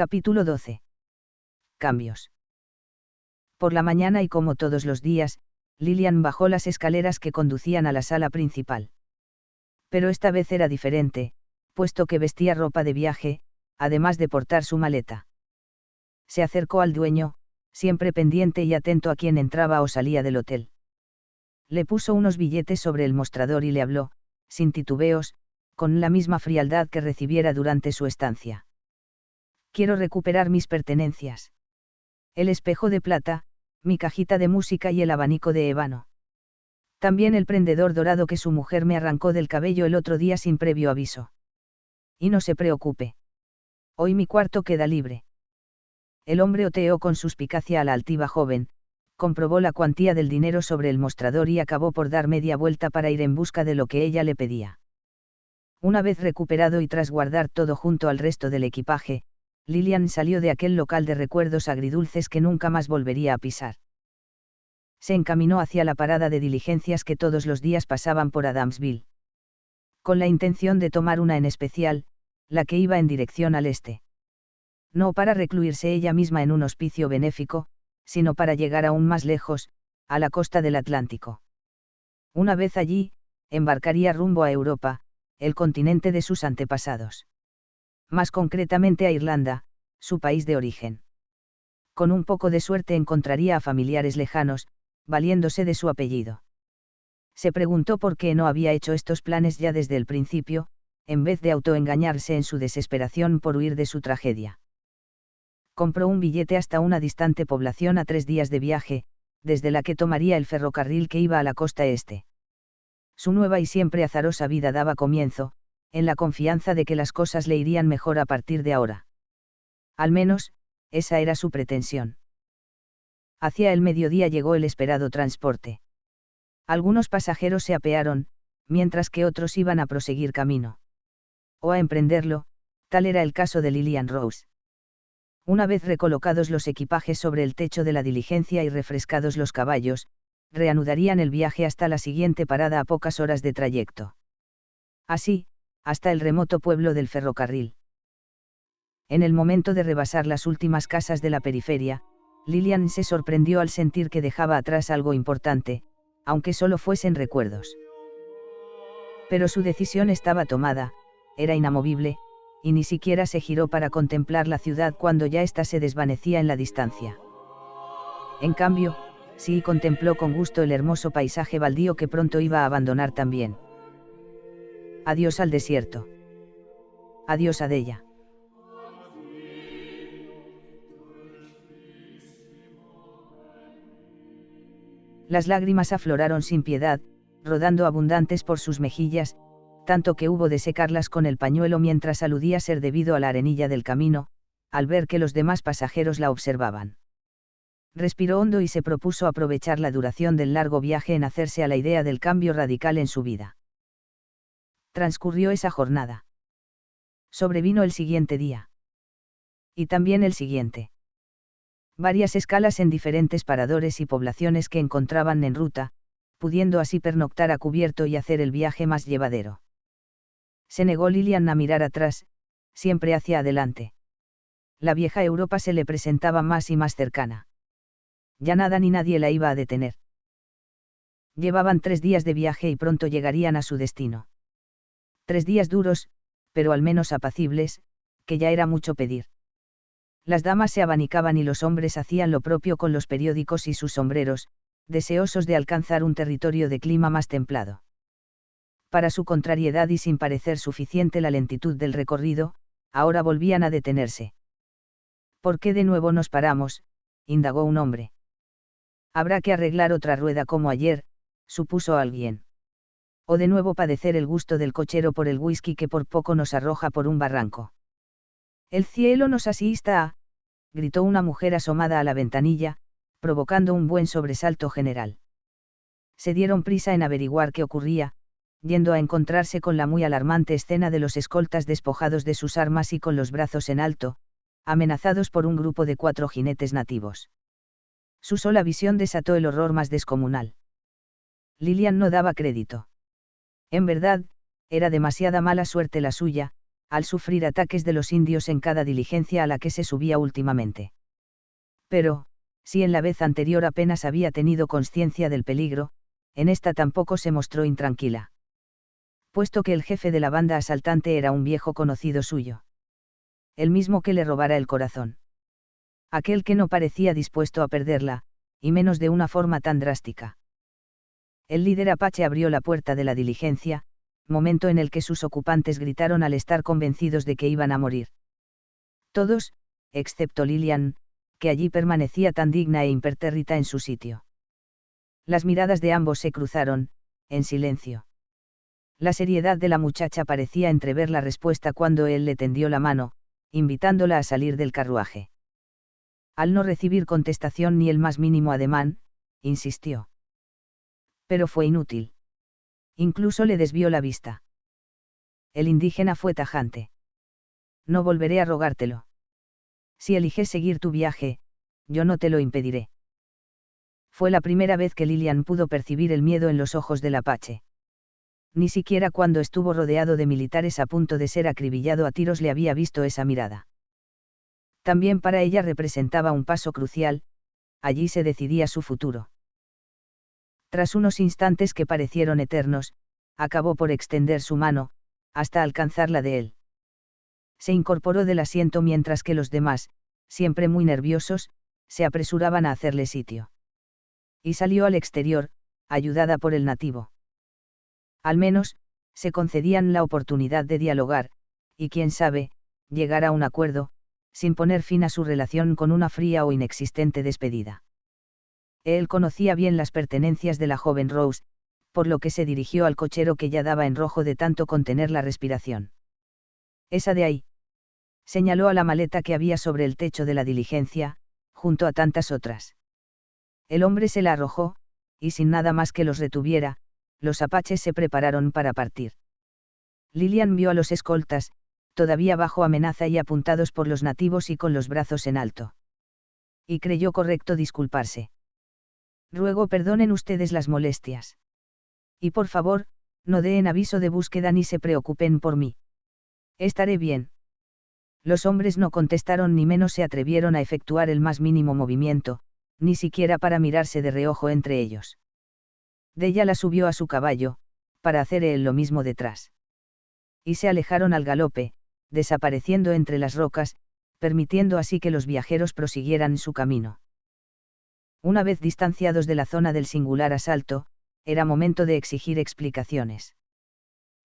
Capítulo 12. Cambios. Por la mañana y como todos los días, Lilian bajó las escaleras que conducían a la sala principal. Pero esta vez era diferente, puesto que vestía ropa de viaje, además de portar su maleta. Se acercó al dueño, siempre pendiente y atento a quien entraba o salía del hotel. Le puso unos billetes sobre el mostrador y le habló, sin titubeos, con la misma frialdad que recibiera durante su estancia. Quiero recuperar mis pertenencias. El espejo de plata, mi cajita de música y el abanico de ébano. También el prendedor dorado que su mujer me arrancó del cabello el otro día sin previo aviso. Y no se preocupe. Hoy mi cuarto queda libre. El hombre oteó con suspicacia a la altiva joven, comprobó la cuantía del dinero sobre el mostrador y acabó por dar media vuelta para ir en busca de lo que ella le pedía. Una vez recuperado y tras guardar todo junto al resto del equipaje, Lilian salió de aquel local de recuerdos agridulces que nunca más volvería a pisar. Se encaminó hacia la parada de diligencias que todos los días pasaban por Adamsville. Con la intención de tomar una en especial, la que iba en dirección al este. No para recluirse ella misma en un hospicio benéfico, sino para llegar aún más lejos, a la costa del Atlántico. Una vez allí, embarcaría rumbo a Europa, el continente de sus antepasados. Más concretamente a Irlanda, su país de origen. Con un poco de suerte encontraría a familiares lejanos, valiéndose de su apellido. Se preguntó por qué no había hecho estos planes ya desde el principio, en vez de autoengañarse en su desesperación por huir de su tragedia. Compró un billete hasta una distante población a 3 días de viaje, desde la que tomaría el ferrocarril que iba a la costa este. Su nueva y siempre azarosa vida daba comienzo, en la confianza de que las cosas le irían mejor a partir de ahora. Al menos, esa era su pretensión. Hacia el mediodía llegó el esperado transporte. Algunos pasajeros se apearon, mientras que otros iban a proseguir camino. O a emprenderlo, tal era el caso de Lilian Rose. Una vez recolocados los equipajes sobre el techo de la diligencia y refrescados los caballos, reanudarían el viaje hasta la siguiente parada a pocas horas de trayecto. Así, hasta el remoto pueblo del ferrocarril. En el momento de rebasar las últimas casas de la periferia, Lilian se sorprendió al sentir que dejaba atrás algo importante, aunque solo fuesen recuerdos. Pero su decisión estaba tomada, era inamovible, y ni siquiera se giró para contemplar la ciudad cuando ya ésta se desvanecía en la distancia. En cambio, sí contempló con gusto el hermoso paisaje baldío que pronto iba a abandonar también. Adiós al desierto. Adiós a Della. Las lágrimas afloraron sin piedad, rodando abundantes por sus mejillas, tanto que hubo de secarlas con el pañuelo mientras aludía ser debido a la arenilla del camino, al ver que los demás pasajeros la observaban. Respiró hondo y se propuso aprovechar la duración del largo viaje en hacerse a la idea del cambio radical en su vida. Transcurrió esa jornada. Sobrevino el siguiente día. Y también el siguiente. Varias escalas en diferentes paradores y poblaciones que encontraban en ruta, pudiendo así pernoctar a cubierto y hacer el viaje más llevadero. Se negó Lilian a mirar atrás, siempre hacia adelante. La vieja Europa se le presentaba más y más cercana. Ya nada ni nadie la iba a detener. Llevaban 3 días de viaje y pronto llegarían a su destino. 3 días duros, pero al menos apacibles, que ya era mucho pedir. Las damas se abanicaban y los hombres hacían lo propio con los periódicos y sus sombreros, deseosos de alcanzar un territorio de clima más templado. Para su contrariedad y sin parecer suficiente la lentitud del recorrido, ahora volvían a detenerse. ¿Por qué de nuevo nos paramos?, indagó un hombre. Habrá que arreglar otra rueda como ayer, supuso alguien. O de nuevo padecer el gusto del cochero por el whisky que por poco nos arroja por un barranco. El cielo nos asista, gritó una mujer asomada a la ventanilla, provocando un buen sobresalto general. Se dieron prisa en averiguar qué ocurría, yendo a encontrarse con la muy alarmante escena de los escoltas despojados de sus armas y con los brazos en alto, amenazados por un grupo de 4 jinetes nativos. Su sola visión desató el horror más descomunal. Lilian no daba crédito. En verdad, era demasiada mala suerte la suya, al sufrir ataques de los indios en cada diligencia a la que se subía últimamente. Pero, si en la vez anterior apenas había tenido conciencia del peligro, en esta tampoco se mostró intranquila. Puesto que el jefe de la banda asaltante era un viejo conocido suyo. El mismo que le robara el corazón. Aquel que no parecía dispuesto a perderla, y menos de una forma tan drástica. El líder apache abrió la puerta de la diligencia, momento en el que sus ocupantes gritaron al estar convencidos de que iban a morir. Todos, excepto Lillian, que allí permanecía tan digna e impertérrita en su sitio. Las miradas de ambos se cruzaron, en silencio. La seriedad de la muchacha parecía entrever la respuesta cuando él le tendió la mano, invitándola a salir del carruaje. Al no recibir contestación ni el más mínimo ademán, insistió. Pero fue inútil. Incluso le desvió la vista. El indígena fue tajante. No volveré a rogártelo. Si eliges seguir tu viaje, yo no te lo impediré. Fue la primera vez que Lillian pudo percibir el miedo en los ojos del apache. Ni siquiera cuando estuvo rodeado de militares a punto de ser acribillado a tiros le había visto esa mirada. También para ella representaba un paso crucial, allí se decidía su futuro. Tras unos instantes que parecieron eternos, acabó por extender su mano, hasta alcanzar la de él. Se incorporó del asiento mientras que los demás, siempre muy nerviosos, se apresuraban a hacerle sitio. Y salió al exterior, ayudada por el nativo. Al menos, se concedían la oportunidad de dialogar, y quién sabe, llegar a un acuerdo, sin poner fin a su relación con una fría o inexistente despedida. Él conocía bien las pertenencias de la joven Rose, por lo que se dirigió al cochero que ya daba en rojo de tanto contener la respiración. Esa de ahí. Señaló a la maleta que había sobre el techo de la diligencia, junto a tantas otras. El hombre se la arrojó, y sin nada más que los retuviera, los apaches se prepararon para partir. Lillian vio a los escoltas, todavía bajo amenaza y apuntados por los nativos y con los brazos en alto. Y creyó correcto disculparse. Ruego perdonen ustedes las molestias. Y por favor, no den aviso de búsqueda ni se preocupen por mí. Estaré bien. Los hombres no contestaron ni menos se atrevieron a efectuar el más mínimo movimiento, ni siquiera para mirarse de reojo entre ellos. Della la subió a su caballo, para hacer él lo mismo detrás. Y se alejaron al galope, desapareciendo entre las rocas, permitiendo así que los viajeros prosiguieran su camino. Una vez distanciados de la zona del singular asalto, era momento de exigir explicaciones.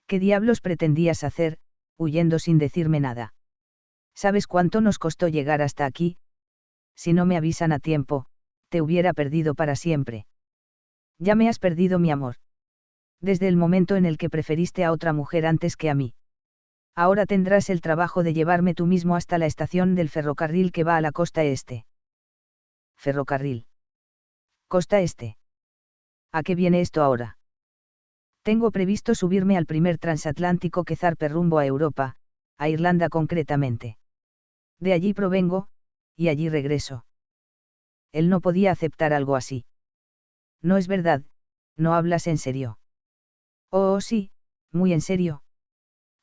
¿Qué diablos pretendías hacer, huyendo sin decirme nada? ¿Sabes cuánto nos costó llegar hasta aquí? Si no me avisan a tiempo, te hubiera perdido para siempre. Ya me has perdido mi amor. Desde el momento en el que preferiste a otra mujer antes que a mí. Ahora tendrás el trabajo de llevarme tú mismo hasta la estación del ferrocarril que va a la costa este. Ferrocarril. Costa este. ¿A qué viene esto ahora? Tengo previsto subirme al primer transatlántico que zarpe rumbo a Europa, a Irlanda concretamente. De allí provengo, y allí regreso. Él no podía aceptar algo así. No es verdad, no hablas en serio. Oh, sí, muy en serio.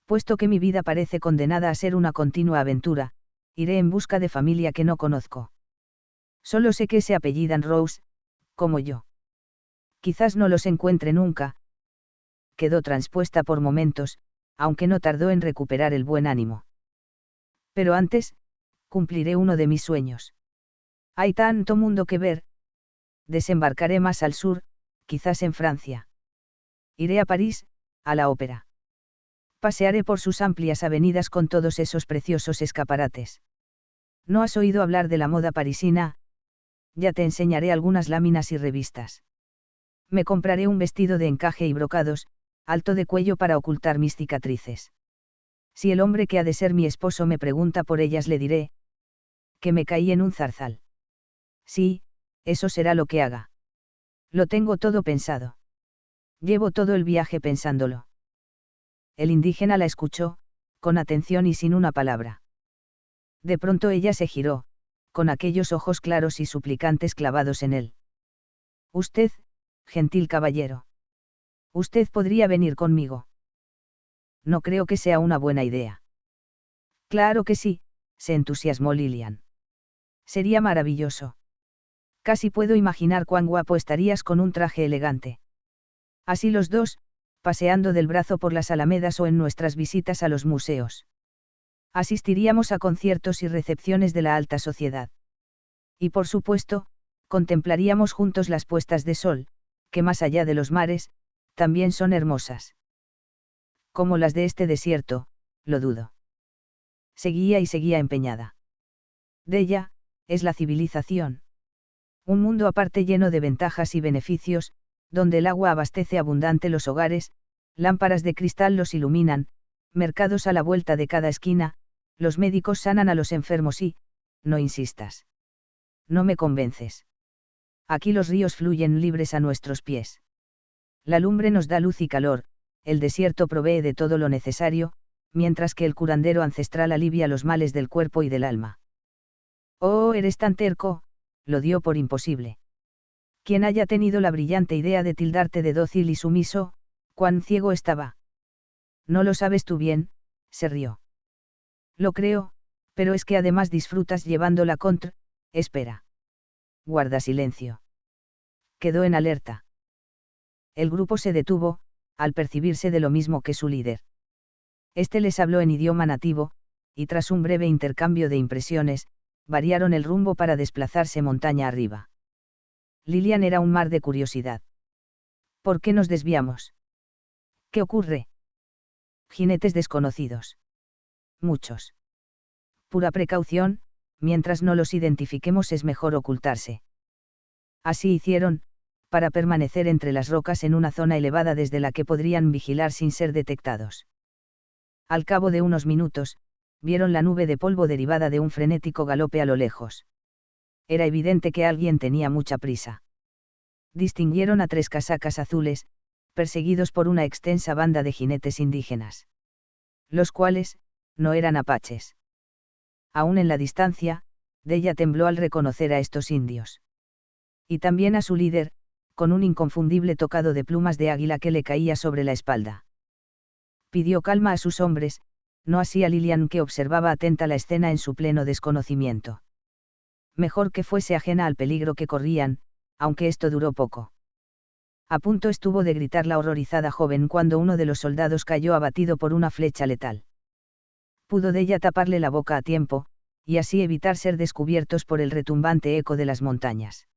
Puesto que mi vida parece condenada a ser una continua aventura, iré en busca de familia que no conozco. Solo sé que se apellidan Rose, como yo. Quizás no los encuentre nunca. Quedó transpuesta por momentos, aunque no tardó en recuperar el buen ánimo. Pero antes, cumpliré uno de mis sueños. Hay tanto mundo que ver. Desembarcaré más al sur, quizás en Francia. Iré a París, a la ópera. Pasearé por sus amplias avenidas con todos esos preciosos escaparates. ¿No has oído hablar de la moda parisina? Ya te enseñaré algunas láminas y revistas. Me compraré un vestido de encaje y brocados, alto de cuello para ocultar mis cicatrices. Si el hombre que ha de ser mi esposo me pregunta por ellas le diré que me caí en un zarzal. Sí, eso será lo que haga. Lo tengo todo pensado. Llevo todo el viaje pensándolo. El indígena la escuchó, con atención y sin una palabra. De pronto ella se giró, con aquellos ojos claros y suplicantes clavados en él. Usted, gentil caballero. Usted podría venir conmigo. No creo que sea una buena idea. Claro que sí, se entusiasmó Lilian. Sería maravilloso. Casi puedo imaginar cuán guapo estarías con un traje elegante. Así los dos, paseando del brazo por las alamedas o en nuestras visitas a los museos. Asistiríamos a conciertos y recepciones de la alta sociedad. Y por supuesto, contemplaríamos juntos las puestas de sol, que más allá de los mares, también son hermosas. Como las de este desierto, lo dudo. Seguía y seguía empeñada. De ella, es la civilización. Un mundo aparte lleno de ventajas y beneficios, donde el agua abastece abundante los hogares, lámparas de cristal los iluminan, mercados a la vuelta de cada esquina, los médicos sanan a los enfermos y, no insistas. No me convences. Aquí los ríos fluyen libres a nuestros pies. La lumbre nos da luz y calor, el desierto provee de todo lo necesario, mientras que el curandero ancestral alivia los males del cuerpo y del alma. Oh, eres tan terco, lo dio por imposible. Quien haya tenido la brillante idea de tildarte de dócil y sumiso, cuán ciego estaba. No lo sabes tú bien, se rió. Lo creo, pero es que además disfrutas llevando la contra. Espera. Guarda silencio. Quedó en alerta. El grupo se detuvo, al percibirse de lo mismo que su líder. Este les habló en idioma nativo, y tras un breve intercambio de impresiones, variaron el rumbo para desplazarse montaña arriba. Lilian era un mar de curiosidad. ¿Por qué nos desviamos? ¿Qué ocurre? Jinetes desconocidos. Muchos. Pura precaución, mientras no los identifiquemos es mejor ocultarse. Así hicieron, para permanecer entre las rocas en una zona elevada desde la que podrían vigilar sin ser detectados. Al cabo de unos minutos, vieron la nube de polvo derivada de un frenético galope a lo lejos. Era evidente que alguien tenía mucha prisa. Distinguieron a 3 casacas azules, perseguidos por una extensa banda de jinetes indígenas. Los cuales, no eran apaches. Aún en la distancia, Della tembló al reconocer a estos indios. Y también a su líder, con un inconfundible tocado de plumas de águila que le caía sobre la espalda. Pidió calma a sus hombres, no así a Lilian que observaba atenta la escena en su pleno desconocimiento. Mejor que fuese ajena al peligro que corrían, aunque esto duró poco. A punto estuvo de gritar la horrorizada joven cuando uno de los soldados cayó abatido por una flecha letal. Pudo Della taparle la boca a tiempo, y así evitar ser descubiertos por el retumbante eco de las montañas.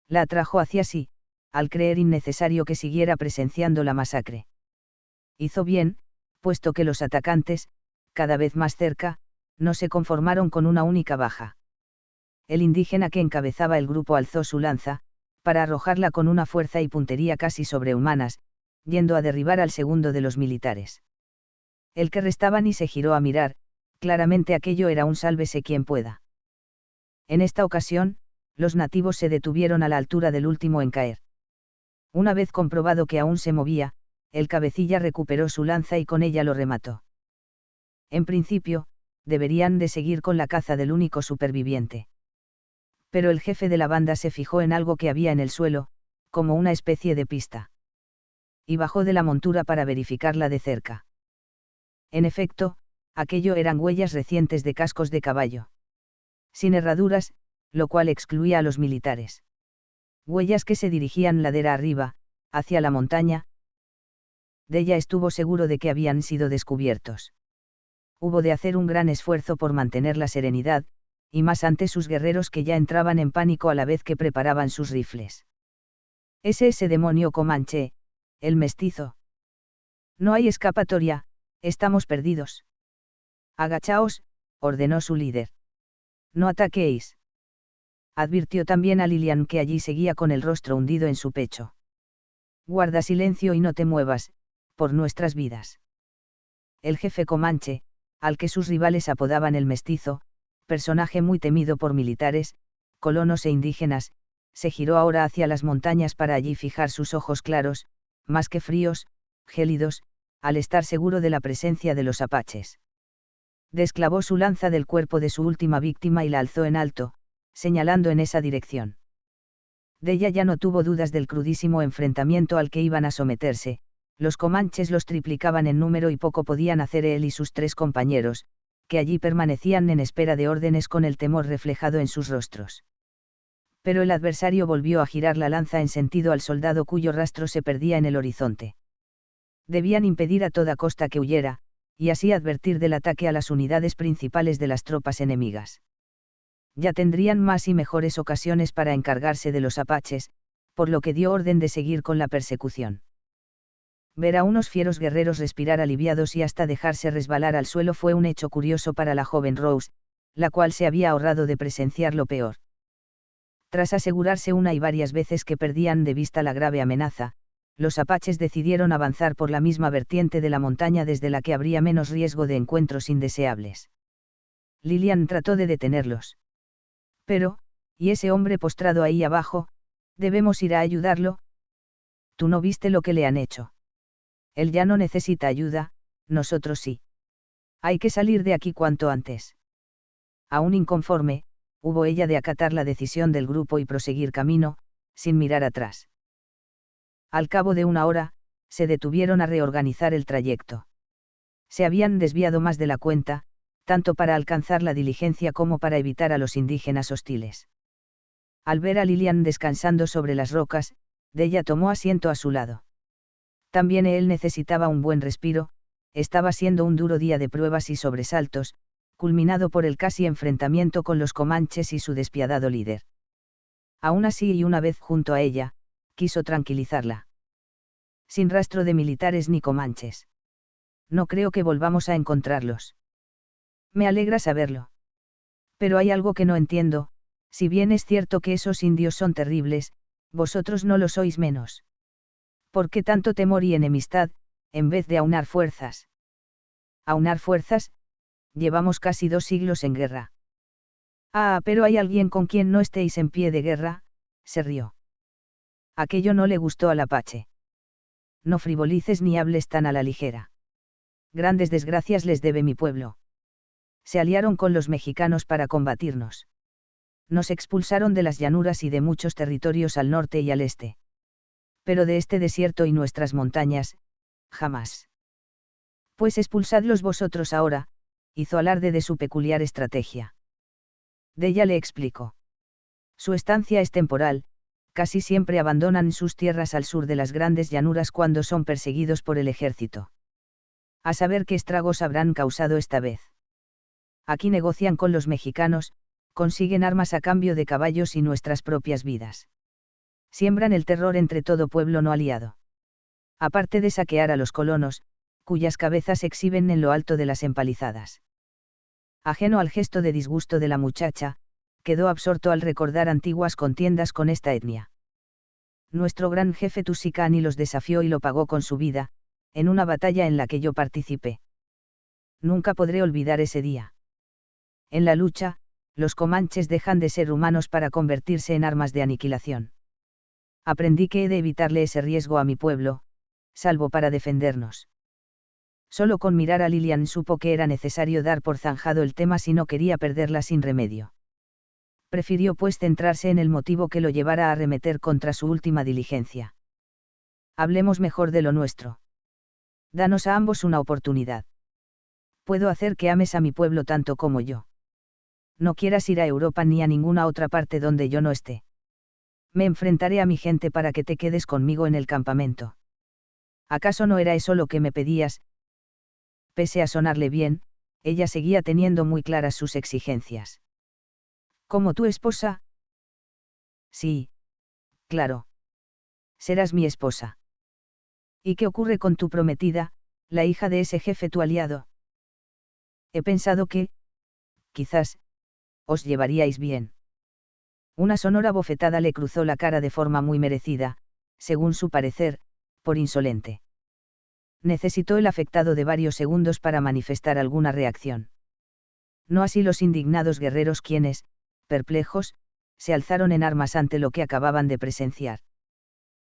La atrajo hacia sí, al creer innecesario que siguiera presenciando la masacre. Hizo bien, puesto que los atacantes, cada vez más cerca, no se conformaron con una única baja. El indígena que encabezaba el grupo alzó su lanza, para arrojarla con una fuerza y puntería casi sobrehumanas, yendo a derribar al segundo de los militares. El que restaba ni se giró a mirar, claramente aquello era un sálvese quien pueda. En esta ocasión, los nativos se detuvieron a la altura del último en caer. Una vez comprobado que aún se movía, el cabecilla recuperó su lanza y con ella lo remató. En principio, deberían de seguir con la caza del único superviviente. Pero el jefe de la banda se fijó en algo que había en el suelo, como una especie de pista. Y bajó de la montura para verificarla de cerca. En efecto, aquello eran huellas recientes de cascos de caballo. Sin herraduras, lo cual excluía a los militares. Huellas que se dirigían ladera arriba, hacia la montaña. Della estuvo seguro de que habían sido descubiertos. Hubo de hacer un gran esfuerzo por mantener la serenidad, y más ante sus guerreros que ya entraban en pánico a la vez que preparaban sus rifles. Ese demonio comanche, el mestizo. No hay escapatoria, estamos perdidos. Agachaos, ordenó su líder. No ataquéis. Advirtió también a Lilian que allí seguía con el rostro hundido en su pecho. Guarda silencio y no te muevas, por nuestras vidas. El jefe comanche, al que sus rivales apodaban el mestizo, personaje muy temido por militares, colonos e indígenas, se giró ahora hacia las montañas para allí fijar sus ojos claros, más que fríos, gélidos, al estar seguro de la presencia de los apaches. Desclavó su lanza del cuerpo de su última víctima y la alzó en alto, señalando en esa dirección. Della ya no tuvo dudas del crudísimo enfrentamiento al que iban a someterse, los comanches los triplicaban en número y poco podían hacer él y sus 3 compañeros, que allí permanecían en espera de órdenes con el temor reflejado en sus rostros. Pero el adversario volvió a girar la lanza en sentido al soldado cuyo rastro se perdía en el horizonte. Debían impedir a toda costa que huyera, y así advertir del ataque a las unidades principales de las tropas enemigas. Ya tendrían más y mejores ocasiones para encargarse de los apaches, por lo que dio orden de seguir con la persecución. Ver a unos fieros guerreros respirar aliviados y hasta dejarse resbalar al suelo fue un hecho curioso para la joven Rose, la cual se había ahorrado de presenciar lo peor. Tras asegurarse una y varias veces que perdían de vista la grave amenaza, los apaches decidieron avanzar por la misma vertiente de la montaña desde la que habría menos riesgo de encuentros indeseables. Lillian trató de detenerlos. Pero, ¿y ese hombre postrado ahí abajo? Debemos ir a ayudarlo. ¿Tú no viste lo que le han hecho? Él ya no necesita ayuda, nosotros sí. Hay que salir de aquí cuanto antes. Aún inconforme, hubo ella de acatar la decisión del grupo y proseguir camino, sin mirar atrás. Al cabo de una hora, se detuvieron a reorganizar el trayecto. Se habían desviado más de la cuenta, tanto para alcanzar la diligencia como para evitar a los indígenas hostiles. Al ver a Lillian descansando sobre las rocas, Della tomó asiento a su lado. También él necesitaba un buen respiro, estaba siendo un duro día de pruebas y sobresaltos, culminado por el casi enfrentamiento con los comanches y su despiadado líder. Aún así y una vez junto a ella, quiso tranquilizarla. Sin rastro de militares ni comanches. No creo que volvamos a encontrarlos. Me alegra saberlo. Pero hay algo que no entiendo, si bien es cierto que esos indios son terribles, vosotros no lo sois menos. ¿Por qué tanto temor y enemistad, en vez de aunar fuerzas? ¿Aunar fuerzas? Llevamos casi 2 siglos en guerra. Ah, pero hay alguien con quien no estéis en pie de guerra, se rió. Aquello no le gustó al apache. No frivolices ni hables tan a la ligera. Grandes desgracias les debe mi pueblo. Se aliaron con los mexicanos para combatirnos. Nos expulsaron de las llanuras y de muchos territorios al norte y al este. Pero de este desierto y nuestras montañas, jamás. Pues expulsadlos vosotros ahora, hizo alarde de su peculiar estrategia. Della le explicó. Su estancia es temporal, casi siempre abandonan sus tierras al sur de las grandes llanuras cuando son perseguidos por el ejército. A saber qué estragos habrán causado esta vez. Aquí negocian con los mexicanos, consiguen armas a cambio de caballos y nuestras propias vidas. Siembran el terror entre todo pueblo no aliado. Aparte de saquear a los colonos, cuyas cabezas exhiben en lo alto de las empalizadas. Ajeno al gesto de disgusto de la muchacha, quedó absorto al recordar antiguas contiendas con esta etnia. Nuestro gran jefe Tusicani los desafió y lo pagó con su vida, en una batalla en la que yo participé. Nunca podré olvidar ese día. En la lucha, los comanches dejan de ser humanos para convertirse en armas de aniquilación. Aprendí que he de evitarle ese riesgo a mi pueblo, salvo para defendernos. Solo con mirar a Lillian supo que era necesario dar por zanjado el tema si no quería perderla sin remedio. Prefirió pues centrarse en el motivo que lo llevara a arremeter contra su última diligencia. Hablemos mejor de lo nuestro. Danos a ambos una oportunidad. Puedo hacer que ames a mi pueblo tanto como yo. No quieras ir a Europa ni a ninguna otra parte donde yo no esté. Me enfrentaré a mi gente para que te quedes conmigo en el campamento. ¿Acaso no era eso lo que me pedías? Pese a sonarle bien, ella seguía teniendo muy claras sus exigencias. ¿Como tu esposa? Sí, claro. Serás mi esposa. ¿Y qué ocurre con tu prometida, la hija de ese jefe tu aliado? He pensado que, quizás, os llevaríais bien. Una sonora bofetada le cruzó la cara de forma muy merecida, según su parecer, por insolente. Necesitó el afectado de varios segundos para manifestar alguna reacción. No así los indignados guerreros quienes, perplejos, se alzaron en armas ante lo que acababan de presenciar.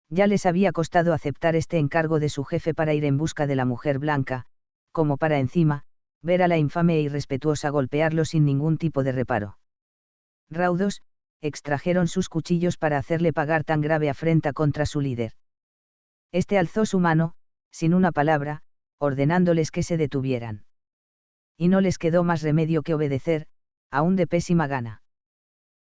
Ya les había costado aceptar este encargo de su jefe para ir en busca de la mujer blanca, como para encima, ver a la infame e irrespetuosa golpearlo sin ningún tipo de reparo. Raudos, extrajeron sus cuchillos para hacerle pagar tan grave afrenta contra su líder. Este alzó su mano, sin una palabra, ordenándoles que se detuvieran. y no les quedó más remedio que obedecer, aún de pésima gana.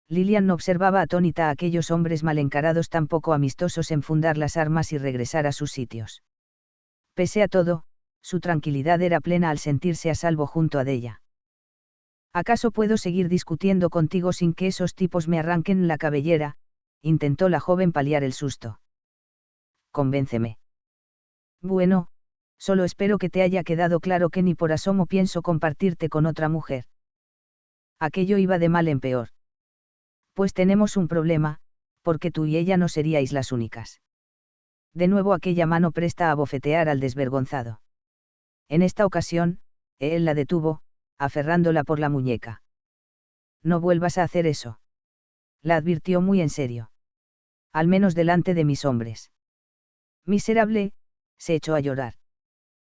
Lilian no observaba atónita a aquellos hombres mal encarados tan poco amistosos en fundar las armas y regresar a sus sitios. Pese a todo, su tranquilidad era plena al sentirse a salvo junto a ella. ¿Acaso puedo seguir discutiendo contigo sin que esos tipos me arranquen la cabellera? Intentó la joven paliar el susto. Convénceme. Bueno, solo espero que te haya quedado claro que ni por asomo pienso compartirte con otra mujer. Aquello iba de mal en peor. Pues tenemos un problema, porque tú y ella no seríais las únicas. De nuevo aquella mano presta a bofetear al desvergonzado. En esta ocasión, él la detuvo, aferrándola por la muñeca. No vuelvas a hacer eso. La advirtió muy en serio. Al menos delante de mis hombres. Miserable, se echó a llorar.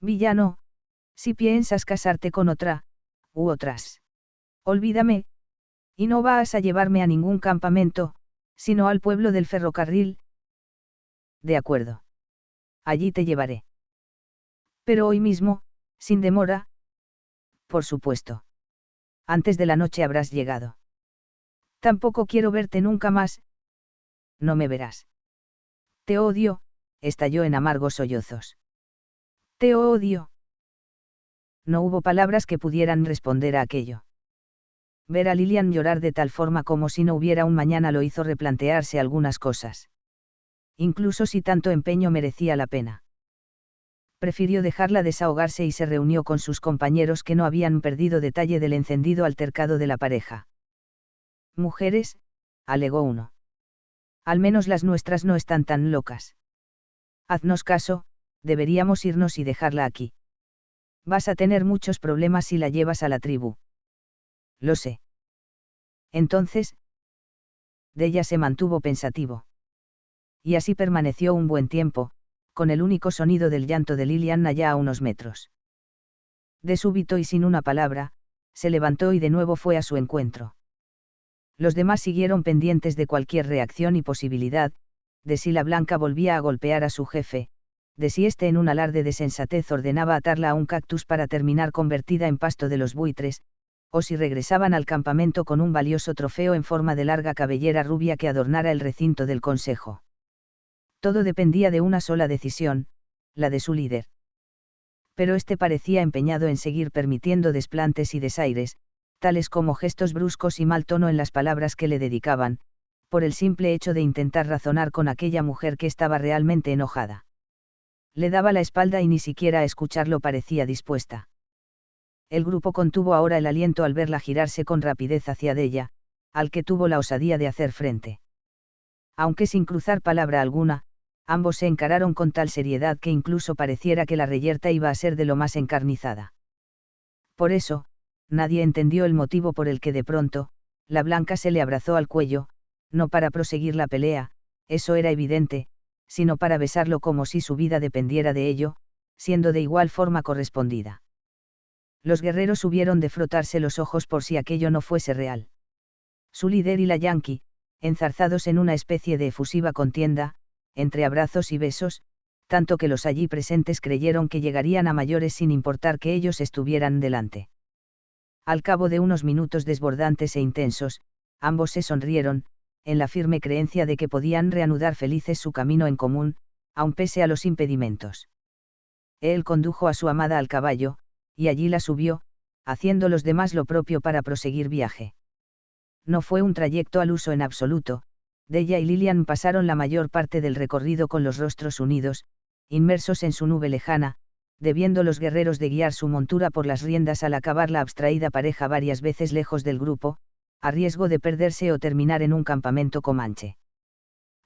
Villano, si piensas casarte con otra, u otras. Olvídame. Y no vas a llevarme a ningún campamento, sino al pueblo del ferrocarril. De acuerdo. Allí te llevaré. Pero hoy mismo, sin demora. Por supuesto. Antes de la noche habrás llegado. Tampoco quiero verte nunca más. No me verás. Te odio, estalló en amargos sollozos. Te odio. No hubo palabras que pudieran responder a aquello. Ver a Lilian llorar de tal forma como si no hubiera un mañana lo hizo replantearse algunas cosas. Incluso si tanto empeño merecía la pena. Prefirió dejarla desahogarse y se reunió con sus compañeros que no habían perdido detalle del encendido altercado de la pareja. Mujeres, alegó uno. Al menos las nuestras no están tan locas. Haznos caso, deberíamos irnos y dejarla aquí. Vas a tener muchos problemas si la llevas a la tribu. Lo sé. Entonces, Della se mantuvo pensativo. Y así permaneció un buen tiempo, con el único sonido del llanto de Lilian allá a unos metros. De súbito y sin una palabra, se levantó y de nuevo fue a su encuentro. Los demás siguieron pendientes de cualquier reacción y posibilidad, de si la Blanca volvía a golpear a su jefe, de si éste en un alarde de sensatez ordenaba atarla a un cactus para terminar convertida en pasto de los buitres, o si regresaban al campamento con un valioso trofeo en forma de larga cabellera rubia que adornara el recinto del consejo. Todo dependía de una sola decisión, la de su líder. Pero este parecía empeñado en seguir permitiendo desplantes y desaires, tales como gestos bruscos y mal tono en las palabras que le dedicaban, por el simple hecho de intentar razonar con aquella mujer que estaba realmente enojada. Le daba la espalda y ni siquiera a escucharlo parecía dispuesta. El grupo contuvo ahora el aliento al verla girarse con rapidez hacia Della, al que tuvo la osadía de hacer frente. Aunque sin cruzar palabra alguna, ambos se encararon con tal seriedad que incluso pareciera que la reyerta iba a ser de lo más encarnizada. Por eso, nadie entendió el motivo por el que de pronto, la Blanca se le abrazó al cuello, no para proseguir la pelea, eso era evidente, sino para besarlo como si su vida dependiera de ello, siendo de igual forma correspondida. Los guerreros hubieron de frotarse los ojos por si aquello no fuese real. Su líder y la Yankee, enzarzados en una especie de efusiva contienda, entre abrazos y besos, tanto que los allí presentes creyeron que llegarían a mayores sin importar que ellos estuvieran delante. Al cabo de unos minutos desbordantes e intensos, ambos se sonrieron, en la firme creencia de que podían reanudar felices su camino en común, aun pese a los impedimentos. Él condujo a su amada al caballo, y allí la subió, haciendo los demás lo propio para proseguir viaje. No fue un trayecto al uso en absoluto. Della y Lilian pasaron la mayor parte del recorrido con los rostros unidos, inmersos en su nube lejana, debiendo los guerreros de guiar su montura por las riendas al acabar la abstraída pareja varias veces lejos del grupo, a riesgo de perderse o terminar en un campamento comanche.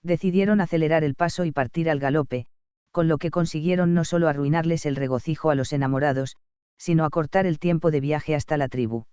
Decidieron acelerar el paso y partir al galope, con lo que consiguieron no solo arruinarles el regocijo a los enamorados, sino acortar el tiempo de viaje hasta la tribu.